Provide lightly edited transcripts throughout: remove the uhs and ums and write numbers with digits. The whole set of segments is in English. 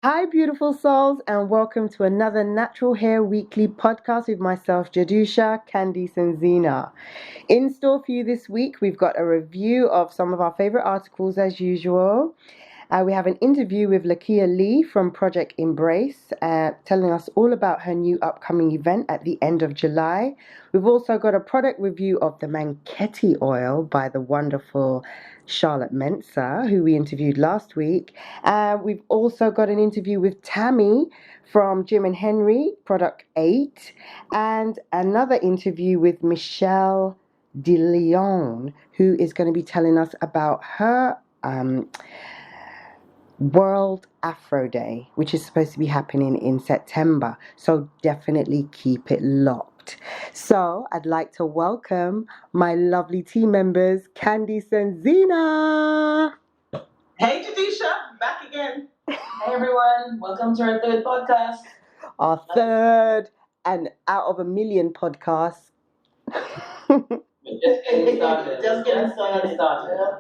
Hi, beautiful souls, and welcome to another Natural Hair Weekly podcast with myself, Jadusha, Candice, and Zena. In store for you this week, we've got a review of some of our favorite articles as usual. We have an interview with Lakia Lee from Project Embrace, telling us all about her new upcoming event at the end of July. We've also got a product review of the Manketti oil by the wonderful Charlotte Mensa, who we interviewed last week. We've also got an interview with Tammy from Jim and Henry, Product 8, and another interview with Michelle De Leon, who is going to be telling us about her World Afro Day, which is supposed to be happening in September. So definitely keep it locked. So I'd like to welcome my lovely team members, Candice and Zena. Hey, Jadisha, back again. Hey everyone, welcome to our third podcast. Our third and out of a million podcasts. Just getting started. Just getting started.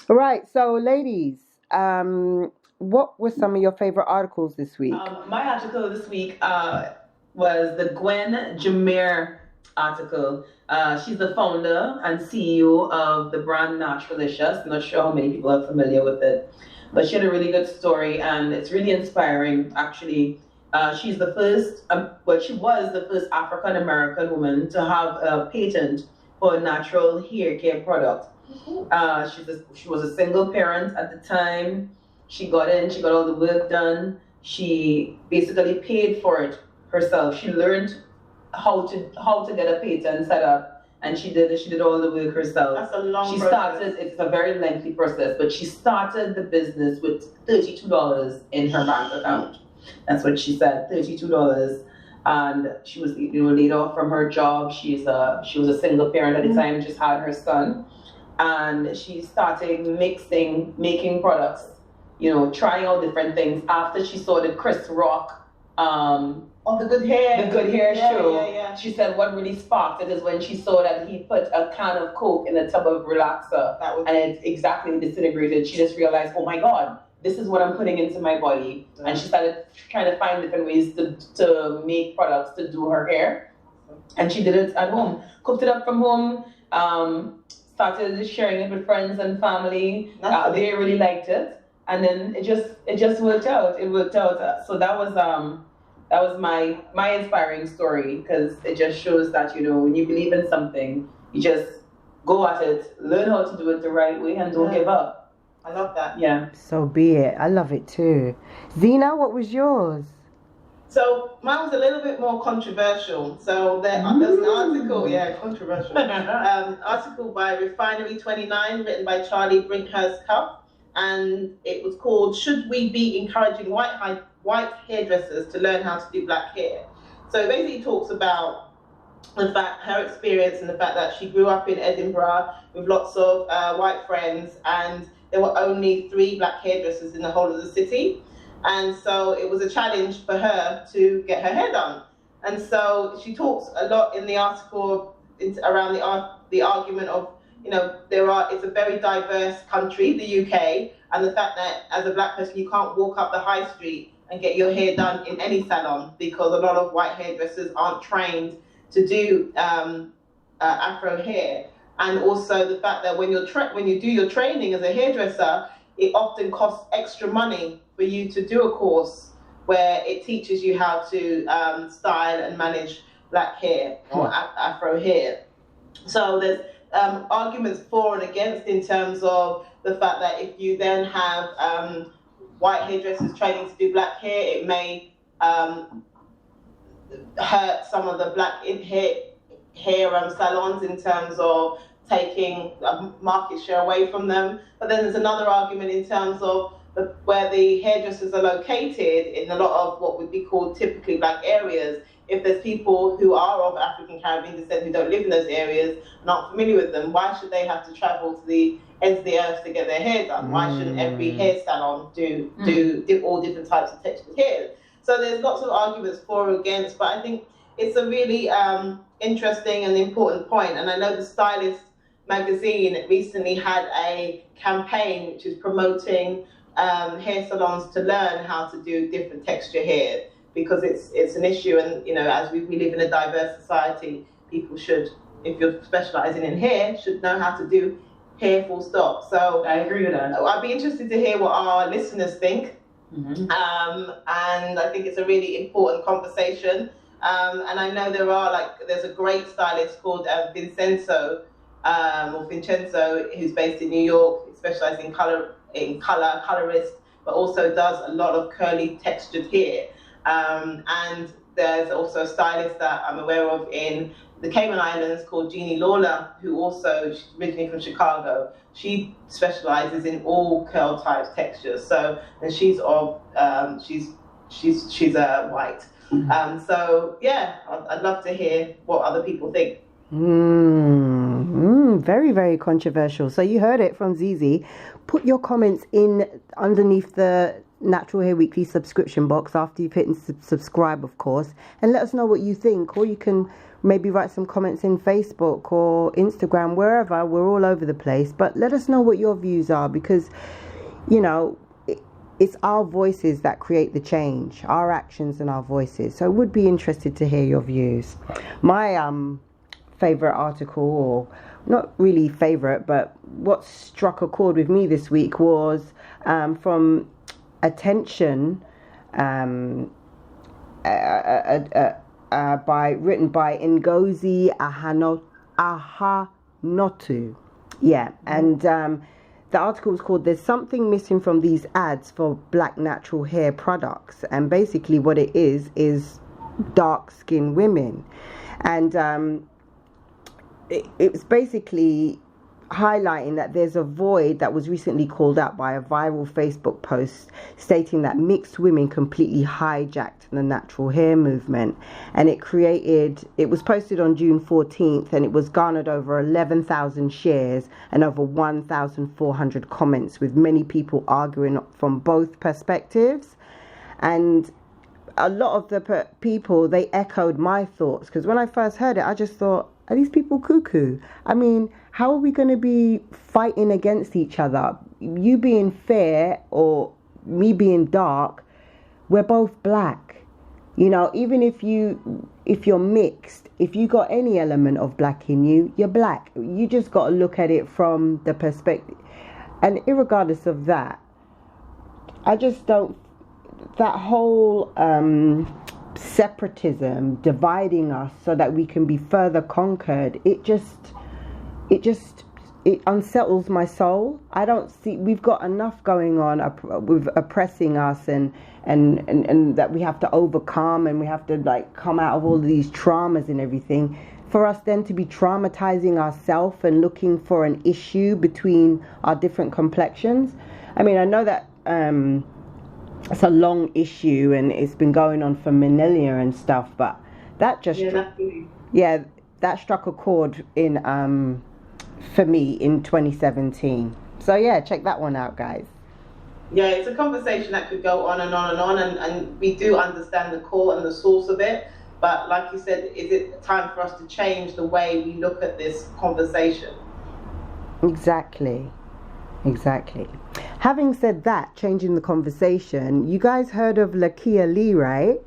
Right, so ladies, what were some of your favorite articles this week? My article this week was the Gwen Jameer article. She's the founder and CEO of the brand Naturalicious. I'm not sure how many people are familiar with it, but she had a really good story and it's really inspiring, actually. She's the first, she was the first African American woman to have a patent for a natural hair care product. She was a single parent at the time. She got all the work done. She basically paid for it herself. She learned how to get a patent set up, and she did all the work herself. That's a long process. It's a very lengthy process, but she started the business with $32 in her bank account. That's what she said, $32. And she was laid off from her job. She was a single parent at the time, just had her son. And she started making products, trying out different things after she saw the Chris Rock The Good Hair show. Yeah. She said what really sparked it is when she saw that he put a can of Coke in a tub of relaxer and it exactly disintegrated. She just realized, oh my God, this is what I'm putting into my body. And she started trying to find different ways to make products to do her hair. And she did it at home, cooked it up from home, started sharing it with friends and family. They really liked it. And then it just worked out. It worked out. So that was my inspiring story, because it just shows that, when you believe in something, you just go at it, learn how to do it the right way, and don't give up. I love that. Yeah. So be it. I love it too. Zena, what was yours? So mine was a little bit more controversial. So there's an article, controversial. Article by Refinery 29, written by Charlie Brinkhurst Cuff, and it was called "Should We Be Encouraging White Hairdressers to Learn How to Do Black Hair?" So it basically talks about her experience and the fact that she grew up in Edinburgh with lots of white friends, and there were only 3 black hairdressers in the whole of the city. And so it was a challenge for her to get her hair done. And so she talks a lot in the article around the argument of, it's a very diverse country, the UK, and the fact that as a black person you can't walk up the high street and get your hair done in any salon, because a lot of white hairdressers aren't trained to do Afro hair. And also the fact that when you do your training as a hairdresser, it often costs extra money for you to do a course where it teaches you how to style and manage black hair or Afro hair. So there's arguments for and against in terms of the fact that if you then have white hairdressers training to do black hair, it may hurt some of the black hair salons in terms of taking market share away from them. But then there's another argument in terms of where the hairdressers are located in a lot of what would be called typically black areas. If there's people who are of African Caribbean descent who don't live in those areas and aren't familiar with them, why should they have to travel to the ends of the earth to get their hair done? Why shouldn't every hair salon do all different types of textured hair? So there's lots of arguments for or against, but I think it's a really interesting and important point. And I know the Stylist magazine recently had a campaign which is promoting hair salons to learn how to do different texture hair, because it's an issue. And as we live in a diverse society, people should, if you're specializing in hair, should know how to do hair full stop. So I agree with that. I'd be interested to hear what our listeners think. And I think it's a really important conversation. And I know there's a great stylist called Vincenzo, who's based in New York. He specializes in colorist, but also does a lot of curly textured hair. And there's also a stylist that I'm aware of in the Cayman Islands called Jeannie Lawler, she's originally from Chicago. She specializes in all curl types, textures. And she's white. So yeah, I'd love to hear what other people think. Very, very controversial. So you heard it from Zizi. Put your comments in underneath the Natural Hair Weekly subscription box after you've hit subscribe, of course, and let us know what you think. Or you can maybe write some comments in Facebook or Instagram, wherever. We're all over the place, but let us know what your views are, because it's our voices that create the change, our actions and our voices. So I would be interested to hear your views. My favorite article, or not really favorite, but what struck a chord with me this week was from Attention, written by Ngozi Ahanotu. Yeah, and the article was called "There's Something Missing from These Ads for Black Natural Hair Products," and basically what it is dark-skinned women, and it's basically highlighting that there's a void that was recently called out by a viral Facebook post stating that mixed women completely hijacked the natural hair movement, and it was posted on June 14th, and it was garnered over 11,000 shares and over 1,400 comments, with many people arguing from both perspectives. And a lot of the people, they echoed my thoughts, because when I first heard it, I just thought, are these people cuckoo? I mean, how are we going to be fighting against each other? You being fair or me being dark, we're both black. Even if you're mixed, if you got any element of black in you, you're black. You just got to look at it from the perspective. And irregardless of that, I just don't, that whole separatism, dividing us so that we can be further conquered, it unsettles my soul. I don't see, we've got enough going on with oppressing us, and that we have to overcome, and we have to come out of all of these traumas and everything, for us then to be traumatizing ourselves and looking for an issue between our different complexions. I mean, I know that it's a long issue and it's been going on for millennia and stuff, but that just that struck a chord in for me in 2017. So yeah, check that one out, guys. Yeah, it's a conversation that could go on and on and on, and we do understand the core and the source of it, but like you said, is it time for us to change the way we look at this conversation? Exactly. Having said that, changing the conversation, you guys heard of Lakia Lee, right?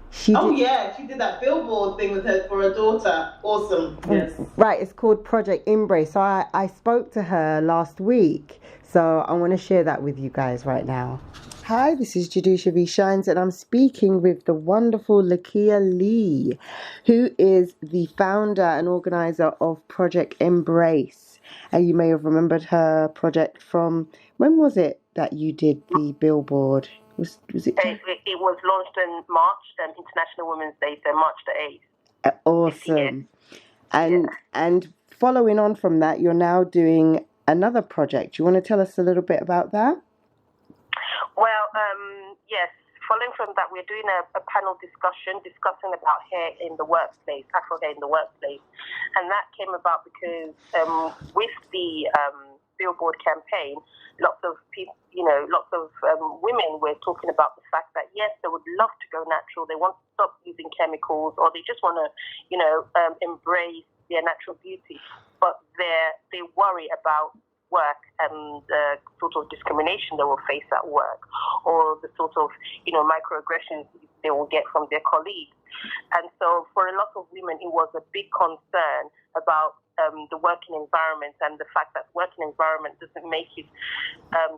She did that billboard thing for her daughter. Awesome. Yes. Right, it's called Project Embrace. So I spoke to her last week, so I want to share that with you guys right now. Hi, this is Jadusha V Shines, and I'm speaking with the wonderful Lakia Lee, who is the founder and organizer of Project Embrace. And you may have remembered her project from, when was it that you did the billboard? Was it? It was launched in March, International Women's Day, so March the 8th. Awesome. And following on from that, you're now doing another project. Do you want to tell us a little bit about that? Well, yes. Following from that, we're doing a panel discussion discussing about hair in the workplace, Afro hair in the workplace. And that came about because with the billboard campaign, lots of people, lots of women were talking about the fact that, yes, they would love to go natural. They want to stop using chemicals, or they just want to, embrace their natural beauty. But they worry about work and the sort of discrimination they will face at work, or the sort of, microaggressions they will get from their colleagues. And so for a lot of women, it was a big concern about the working environment, and the fact that working environment doesn't make it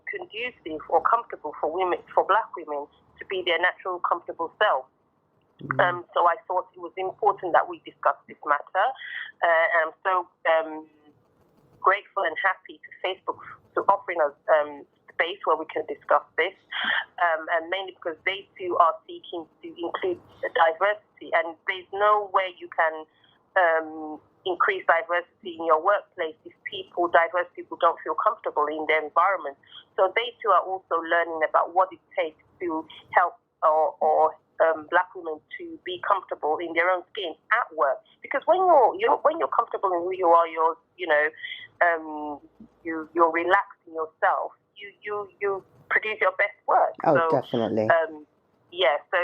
conducive or comfortable for Black women to be their natural, comfortable self. So I thought it was important that we discuss this matter. And I'm so grateful and happy to Facebook for offering us space where we can discuss this, and mainly because they too are seeking to include diversity, and there's no way you can increase diversity in your workplace if diverse people don't feel comfortable in their environment. So they too are also learning about what it takes to help or Black women to be comfortable in their own skin at work. Because when you're comfortable in who you are, you're relaxed in yourself. You produce your best work. Oh, so, definitely. So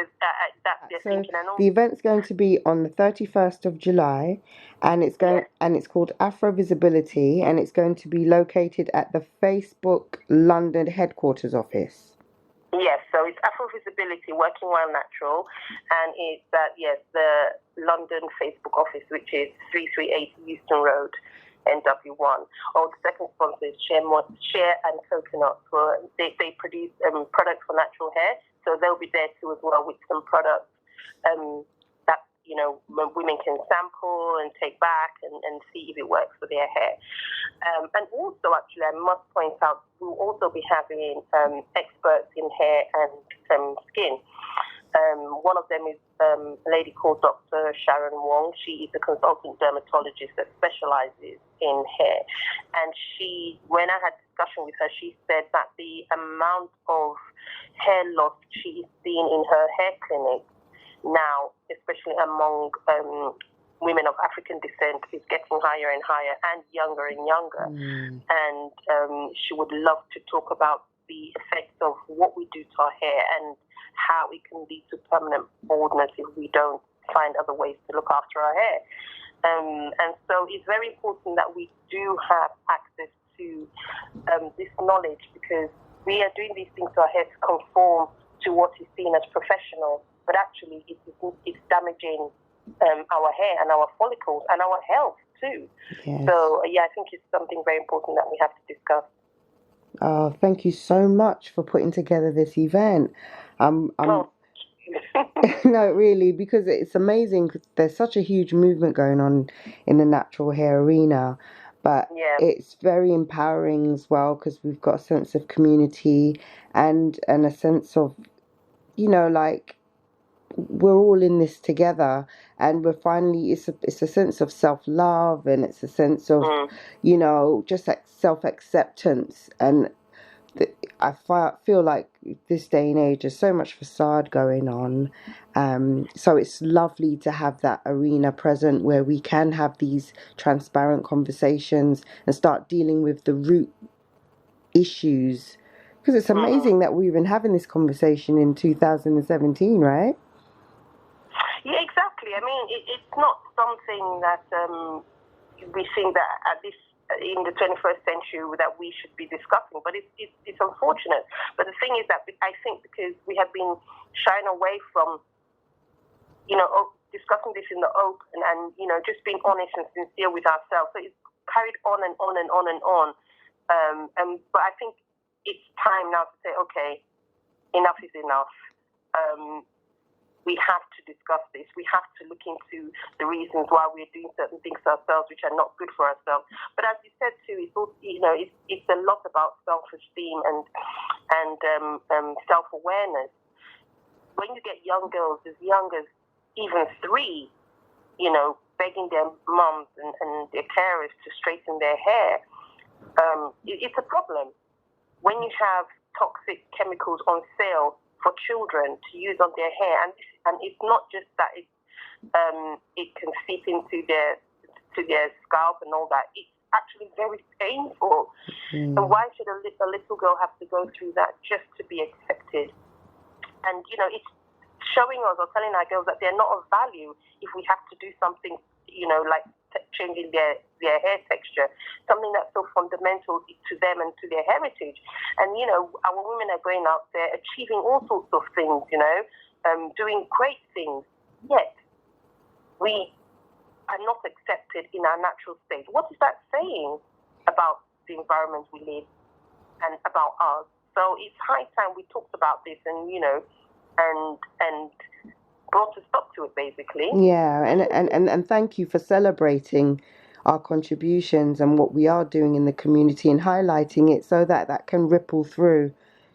that's their thinking. And the event's going to be on the 31st of July, and it's called Afro Visibility, and it's going to be located at the Facebook London headquarters office. Yes, so it's Afro Visibility, Working While Natural, and it's at the London Facebook office, which is 338 Euston Road, NW1. Or the second sponsor is Share and Coconut. They produce products for natural hair, so they'll be there too as well with some products that women can sample and take back and see if it works for their hair. And also, actually, I must point out, we'll also be having experts in hair and skin. One of them is a lady called Dr. Sharon Wong. She is a consultant dermatologist that specializes in hair. And when I had discussion with her, she said that the amount of hair loss she is seeing in her hair clinic now, especially among women of African descent, is getting higher and higher and younger. And she would love to talk about the effects of what we do to our hair and how it can lead to permanent baldness if we don't find other ways to look after our hair. And so it's very important that we do have access to this knowledge, because we are doing these things to our hair to conform to what is seen as professional, but actually it's damaging our hair and our follicles and our health too. Yes. So I think it's something very important that we have to discuss. Thank you so much for putting together this event. No, really, because it's amazing. There's such a huge movement going on in the natural hair arena, but it's very empowering as well, because we've got a sense of community and a sense of, we're all in this together, and we're finally, it's a sense of self-love, and it's a sense of, just like self-acceptance. And I feel like this day and age there's so much facade going on, so it's lovely to have that arena present where we can have these transparent conversations and start dealing with the root issues, because it's amazing that we're even having this conversation in 2017, right? Yeah, exactly. I mean, it's not something that we think that at this in the 21st century that we should be discussing, but it's unfortunate. But the thing is that I think because we have been shying away from, discussing this in the open and just being honest and sincere with ourselves, so it's carried on and on and on and on. But I think it's time now to say, okay, enough is enough. We have to discuss this. We have to look into the reasons why we're doing certain things to ourselves which are not good for ourselves. But as you said too, it's also, it's a lot about self-esteem and self-awareness. When you get young girls as young as even 3, begging their mums and their carers to straighten their hair, it's a problem. When you have toxic chemicals on sale for children to use on their hair, and it's not just that it can seep into their scalp and all that. It's actually very painful. And why should a little girl have to go through that just to be accepted? And it's showing us or telling our girls that they're not of value if we have to do something, like changing their hair texture, something that's so fundamental to them and to their heritage. And, our women are going out there achieving all sorts of things, doing great things, yet we are not accepted in our natural state. What is that saying about the environment we live and about us? So it's high time we talked about this and brought a stop to it, basically. Yeah, and thank you for celebrating our contributions and what we are doing in the community and highlighting it so that can ripple through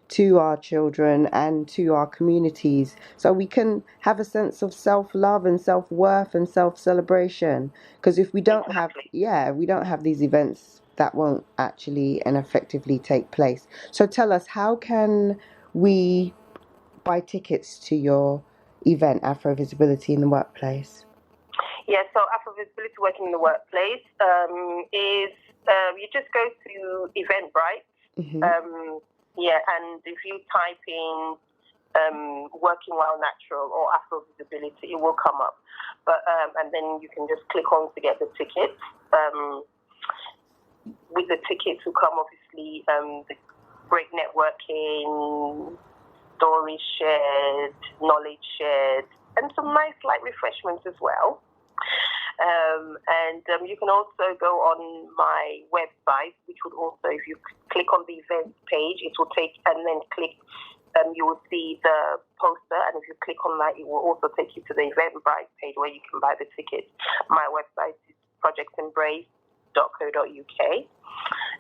to our children and to our communities, so we can have a sense of self-love and self-worth and self-celebration. Because if we don't we don't have these events, that won't actually and effectively take place. So tell us, how can we buy tickets to your event, Afro Visibility in the Workplace? Yeah, so Afro Visibility Working in the Workplace is you just go to Eventbrite. Mm-hmm. And if you type in Working While Natural or Afro Visibility, it will come up. But and then you can just click on to get the tickets. With the tickets will come obviously the great networking, stories shared, knowledge shared, and some nice light refreshments as well. And you can also go on my website, which would also, if you click on the events page, it will take, and then click, you will see the poster, and if you click on that, it will also take you to the Eventbrite page where you can buy the tickets. My website is projectembrace.co.uk.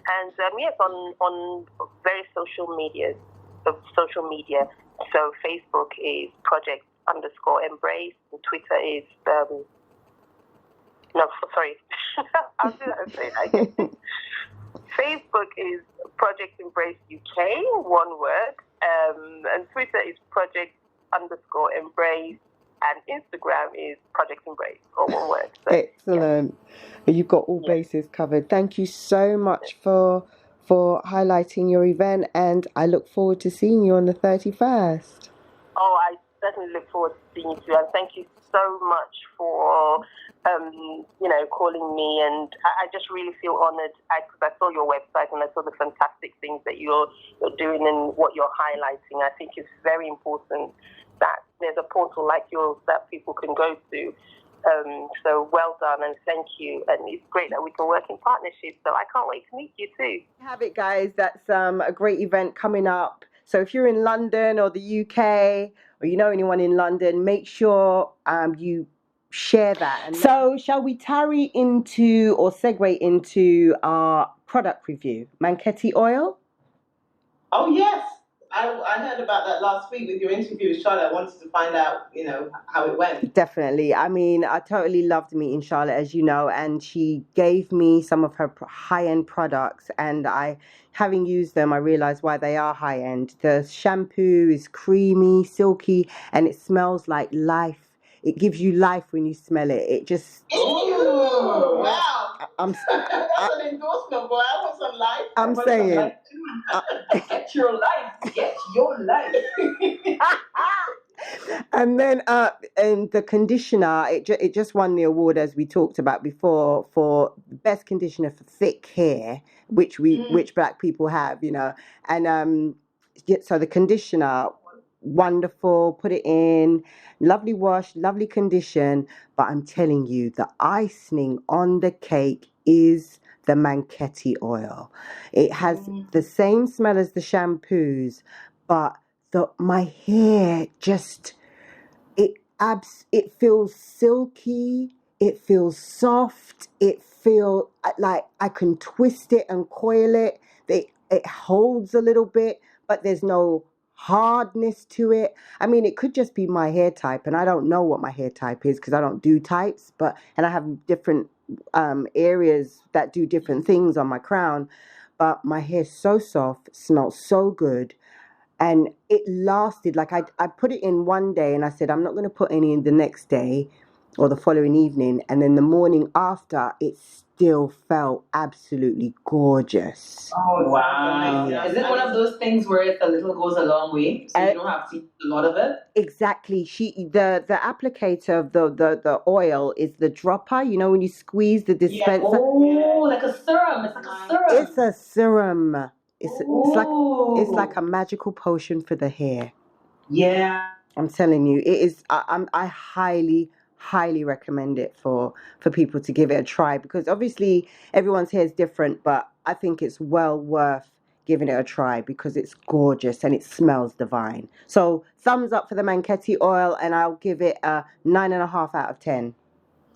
And yes, on various social media. So Facebook is project_embrace, and Twitter is I'll do that and say that again. Facebook is Project Embrace UK, one word, and Twitter is Project_Embrace, and Instagram is Project Embrace, all one word. So, excellent. Yeah. You've got all bases covered. Thank you so much for highlighting your event, and I look forward to seeing you on the 31st. Oh, I certainly look forward to seeing you too, and thank you so much for calling me, and I just really feel honored because I saw your website and I saw the fantastic things that you're doing and what you're highlighting. I think it's very important that there's a portal like yours that people can go to. So well done and thank you, and it's great that we can work in partnership, so I can't wait to meet you too. Have it, guys. That's a great event coming up. So if you're in London or the UK, or you know anyone in London, make sure you share that. And so shall we segue into our product review? Manketti oil? Oh, yes. I heard about that last week with your interview with Charlotte. I wanted to find out, how it went. Definitely. I mean, I totally loved meeting Charlotte, as you know, and she gave me some of her high-end products, and having used them, I realized why they are high-end. The shampoo is creamy, silky, and it smells like life. It gives you life when you smell it. It just... Ew, wow. That's an endorsement, boy. I want some life. I'm saying... Get your life. Get your life. And then and the conditioner, it just won the award, as we talked about before, for best conditioner for thick hair, which black people have, and so the conditioner, wonderful, put it in, lovely wash, lovely condition, but I'm telling you, the icing on the cake is the Manketti oil. It has the same smell as the shampoos, but my hair just, it feels silky, it feels soft, it feels like I can twist it and coil it. It holds a little bit, but there's no hardness to it. I mean, it could just be my hair type, and I don't know what my hair type is because I don't do types, and I have different areas that do different things on my crown, but my hair's so soft, smells so good. And it lasted, like I put it in one day and I said, I'm not going to put any in the next day. or the following evening, and then the morning after, it still felt absolutely gorgeous. Oh, wow. Yeah. Is it one of those things where it a little goes a long way, so you don't have to use a lot of it? Exactly. The applicator of the oil is the dropper. You know when you squeeze the dispenser. Oh, like a serum. It's like a serum. It's a serum. It's like a magical potion for the hair. Yeah. I'm telling you, it is. I highly recommend it for people to give it a try, because obviously everyone's hair is different, but I think it's well worth giving it a try because it's gorgeous and it smells divine. So thumbs up for the Manchetti oil, and I'll give it a 9.5 out of 10.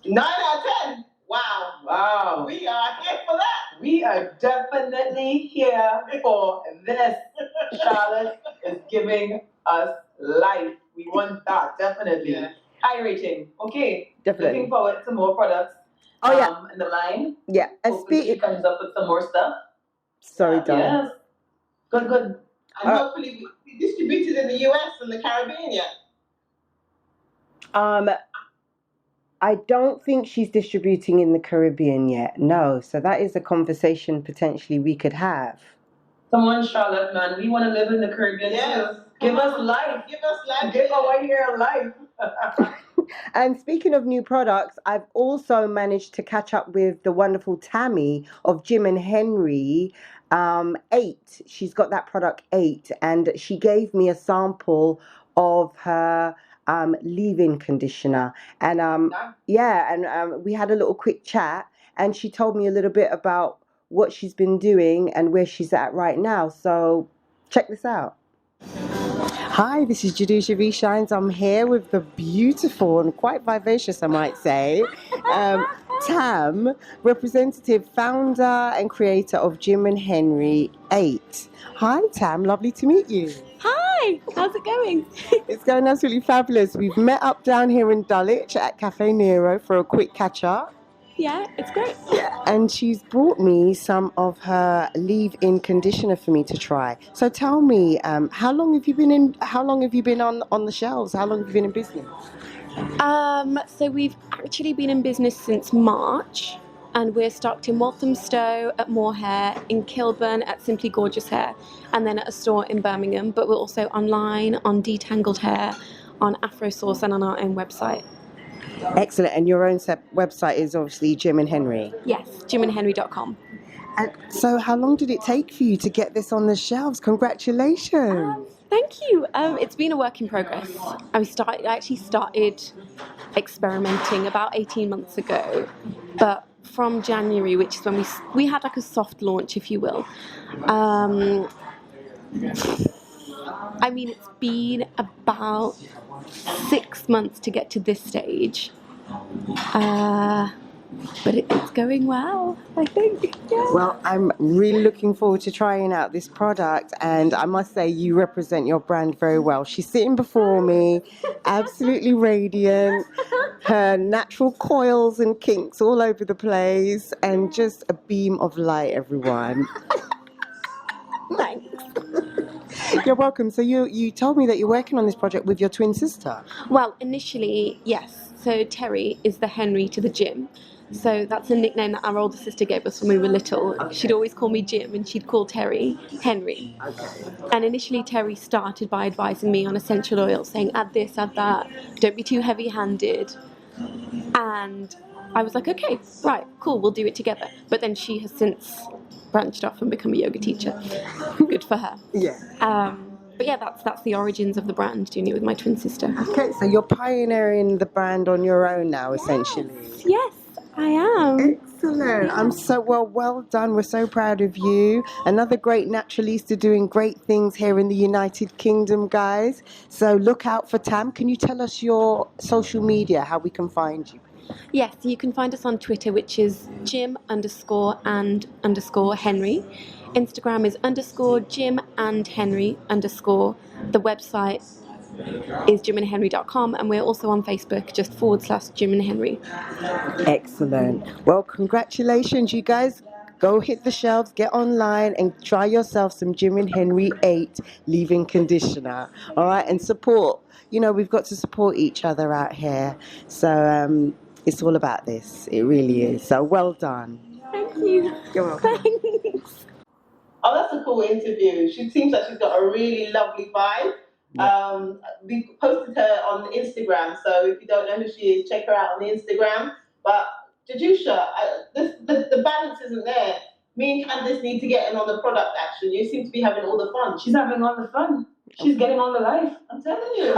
9 out of 10. Wow. Wow. We are here for that. We are definitely here for this. Charlotte is giving us life. We want that, definitely. Yeah. High rating. Okay. Definitely. Looking forward to more products. In the line. Yeah. And Hopefully she comes up with some more stuff. Sorry, darling. Yes. Good. And hopefully we distributed in the US and the Caribbean yet. I don't think she's distributing in the Caribbean yet. No. So that is a conversation potentially we could have. Come on, Charlotte, man. We want to live in the Caribbean too. Give us life. Give us life. Give our hair life. And speaking of new products, I've also managed to catch up with the wonderful Tammy of Jim and Henry 8. She's got that product 8, and she gave me a sample of her leave-in conditioner. And we had a little quick chat, and she told me a little bit about what she's been doing and where she's at right now. So check this out. Hi, this is Jadusha V Shines. I'm here with the beautiful and quite vivacious, I might say, Tam, representative, founder and creator of Jim and Henry 8. Hi, Tam. Lovely to meet you. Hi. How's it going? It's going absolutely fabulous. We've met up down here in Dulwich at Cafe Nero for a quick catch-up. Yeah, it's great. Yeah, and she's brought me some of her leave-in conditioner for me to try. So tell me, how long have you been on the shelves? How long have you been in business? So we've actually been in business since March, and we're stocked in Walthamstow at More Hair, in Kilburn at Simply Gorgeous Hair, and then at a store in Birmingham. But we're also online on Detangled Hair, on Afro Source, and on our own website. Excellent. And your own website is obviously Jim and Henry? Yes, jimandhenry.com. And so how long did it take for you to get this on the shelves? Congratulations. Thank you. It's been a work in progress. I actually started experimenting about 18 months ago, but from January, which is when we had like a soft launch, if you will. I mean, it's been about 6 months to get to this stage, but it's going well, I think. Yeah. Well, I'm really looking forward to trying out this product, and I must say you represent your brand very well. She's sitting before me, absolutely radiant, her natural coils and kinks all over the place, and just a beam of light, everyone. Thanks. You're welcome. So you told me that you're working on this project with your twin sister. Well, initially, yes. So Terry is the Henry to the Jim. So that's a nickname that our older sister gave us when we were little. Okay. She'd always call me Jim, and she'd call Terry Henry. Okay. And initially Terry started by advising me on essential oils, saying add this, add that, don't be too heavy-handed. And I was like, okay, right, cool, we'll do it together. But then she has since branched off and become a yoga teacher. Good for her. Yeah. But yeah, that's the origins of the brand, doing it with my twin sister. Okay, so you're pioneering the brand on your own now, essentially. Yes, I am. Excellent. I'm so well done. We're so proud of you. Another great naturalista doing great things here in the United Kingdom, guys. So look out for Tam. Can you tell us your social media, how we can find you? Yes, you can find us on Twitter, which is Jim_and_Henry. Instagram is _Jim_and_Henry_. The website is jimandhenry.com, and we're also on Facebook, just /Jim and Henry. Excellent. Well, congratulations, you guys. go hit the shelves, get online, and try yourself some Jim and Henry 8 leave-in conditioner. All right, and support. You know, we've got to support each other out here. So it's all about this. It really is. So well done. Thank you. You're welcome. Thanks. Oh, that's a cool interview. She seems like she's got a really lovely vibe. Yeah. We posted her on Instagram, so if you don't know who she is, check her out on the Instagram. But Jadusha, the balance isn't there. Me and Candice need to get in on the product action. You seem to be having all the fun. She's having all the fun. She's getting on the life. I'm telling you.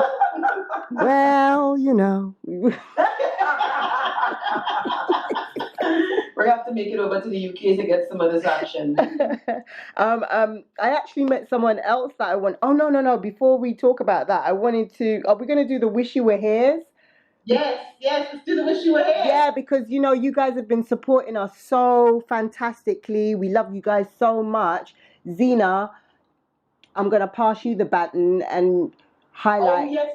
Well, you know. We have to make it over to the UK to get some of this action. I actually met someone else that I want. Oh no! Before we talk about that, I wanted to. Are we going to do the Wish You Were Here's? Yes, let's do the Wish You Were Here. Yeah, because you know you guys have been supporting us so fantastically. We love you guys so much. Zena, I'm going to pass you the baton and highlight. Oh yes,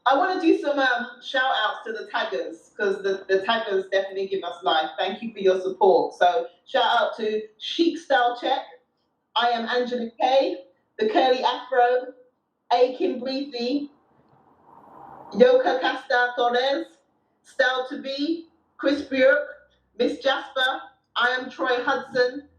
I want to do some shout outs to the taggers, because the taggers definitely give us life. Thank you for your support. So shout out to Chic Style Check, I Am Angela Kay, The Curly Afro, A. Kim Breathy, Yoka Casta Torres, Style to Be, Chris Bjork, Miss Jasper, I Am Troy Hudson,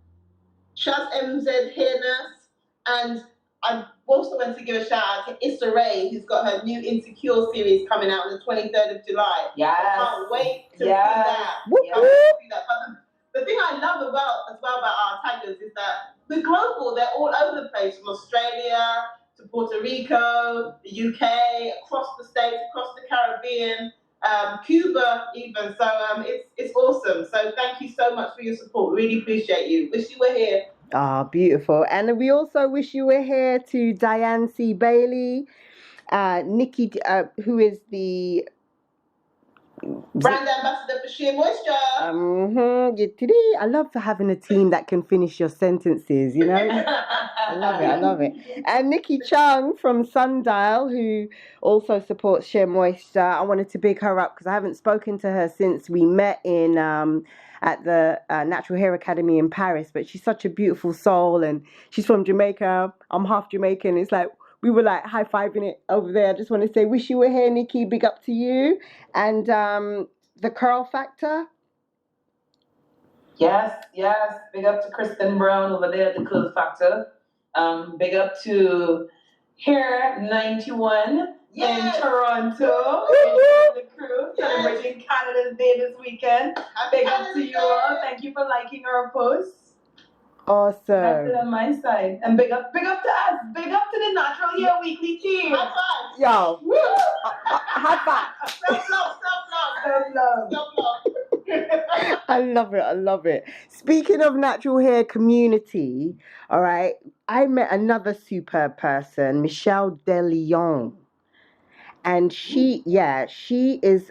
Shaz MZ Hair Nurse, and I also want to give a shout out to Issa Rae, who's got her new Insecure series coming out on the 23rd of July. Yes. I can't wait to see Yes. that. Whoop, Can't wait to see that. But the thing I love as well about our taggers is that we're global. They're all over the place, from Australia to Puerto Rico, the UK, across the States, across the Caribbean, Cuba even. So it's awesome. So thank you so much for your support. Really appreciate you. Wish you were here. Ah, beautiful. And we also wish you were here to Diane C. Bailey, Nikki, who is the Brand ambassador for Sheer Moisture. I love having a team that can finish your sentences, you know? I love it. And Nikki Chung from Sundial, who also supports Sheer Moisture. I wanted to big her up because I haven't spoken to her since we met in at the Natural Hair Academy in Paris. But she's such a beautiful soul, and she's from Jamaica. I'm half Jamaican. It's like we were like high-fiving it over there. I just want to say, wish you were here, Nikki. Big up to you. And the Curl Factor. Yes. Big up to Kristen Brown over there at the Curl Factor. Big up to Hair 91 in Toronto. The crew celebrating Canada's Day this weekend. Big up to you all. Thank you for liking our posts. Awesome. That's it on my side. And big up to us. Big up to the Natural Hair Weekly team. High five. Yo. Woo. High five. Self-love. I love it. Speaking of natural hair community, all right, I met another superb person, Michelle DeLeon. And she is, she's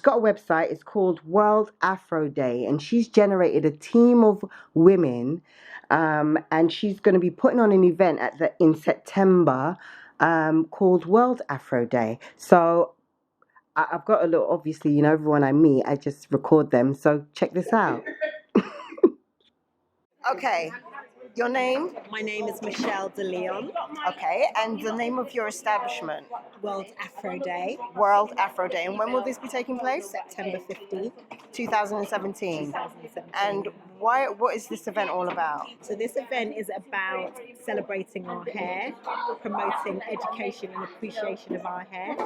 got a website, it's called World Afro Day, and she's generated a team of women, and she's going to be putting on an event in September called World Afro Day. So I've got a little, obviously, you know, everyone I meet, I just record them, so check this out. Okay. Your name? My name is Michelle De Leon. Okay, and the name of your establishment? World Afro Day. World Afro Day. And when will this be taking place? September 15th. 2017. And what is this event all about? So this event is about celebrating our hair, promoting education and appreciation of our hair.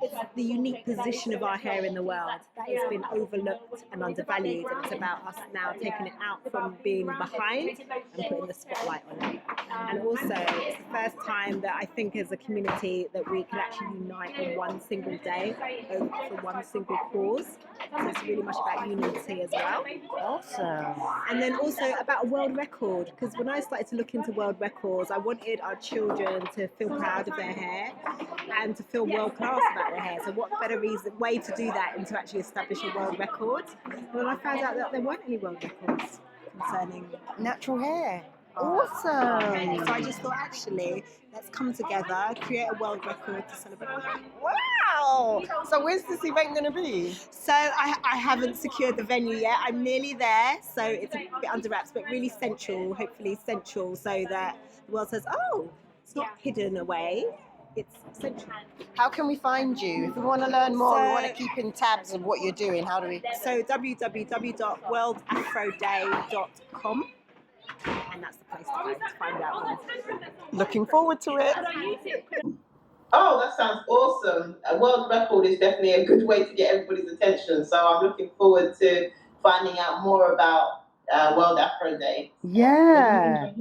It's the unique position of our hair in the world that has been overlooked and undervalued, and it's about us now taking it out from being behind and putting the spotlight on it. And also, it's the first time that I think as a community that we can actually unite on one single day for one single cause. So it's really much about unity as well. Awesome. And then also about a world record, because when I started to look into world records, I wanted our children to feel proud of their hair and to feel world class about their hair. So what better way to do that than to actually establish a world record? And then I found out that there weren't any world records concerning natural hair. Awesome. So I just thought, actually, let's come together, create a world record to celebrate. Wow, Wow. So where's this event going to be? So I haven't secured the venue yet. I'm nearly there, so it's a bit under wraps, but really central, hopefully central, so that the world says, oh, it's not hidden away, it's central. How can we find you? If we want to learn more, we want to keep in tabs of what you're doing, how do we? So www.worldafroday.com, and that's the place to go to find out more. Looking forward to it. Oh, that sounds awesome. A world record is definitely a good way to get everybody's attention. So I'm looking forward to finding out more about World Afro Day. Yeah.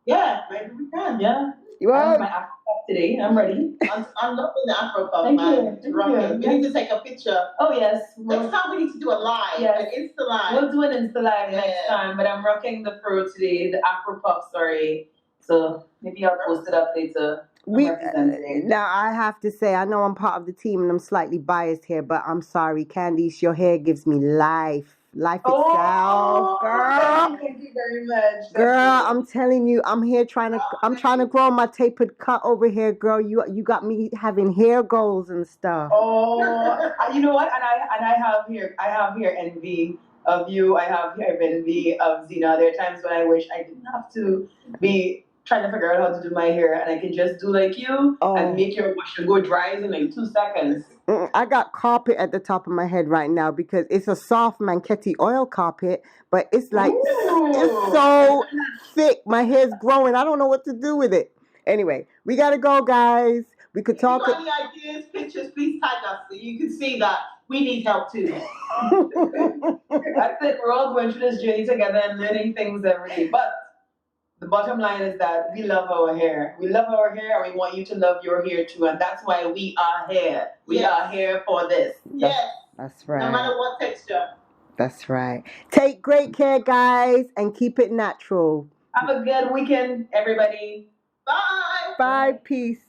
Yeah, maybe we can. Yeah. Well, My Afro Puff today. I'm ready. I'm loving the Afro Puff, Thank man. you. It's rocking. We need to take a picture. Oh, yes. Next time we need to do a live, Yes. an Insta live. We'll do an Insta live next time, but I'm rocking the Pro today, the Afro Puff, sorry. So maybe I'll post it up later. Now I have to say, I know I'm part of the team and I'm slightly biased here, but I'm sorry, Candice, your hair gives me life itself, girl. Thank you very much. Girl, I'm telling you, I'm trying to grow my tapered cut over here, girl. You got me having hair goals and stuff. Oh, you know what? And I have here envy of you. I have here envy of Zena. There are times when I wish I didn't have to be trying to figure out how to do my hair, and I can just do like you and make your wash and go dry in like 2 seconds. I got carpet at the top of my head right now because it's a soft Manchetti oil carpet, but it's like it's so thick. My hair's growing. I don't know what to do with it. Anyway, we gotta go, guys. We could talk. If you got any ideas, pictures, please tag us so you can see that we need help too. That's it. We're all going through this journey together and learning things every day. But the bottom line is that we love our hair. We love our hair, and we want you to love your hair too. And that's why we are here. We are here for this. Yes. That's right. No matter what texture. That's right. Take great care, guys, and keep it natural. Have a good weekend, everybody. Bye. Bye. Peace.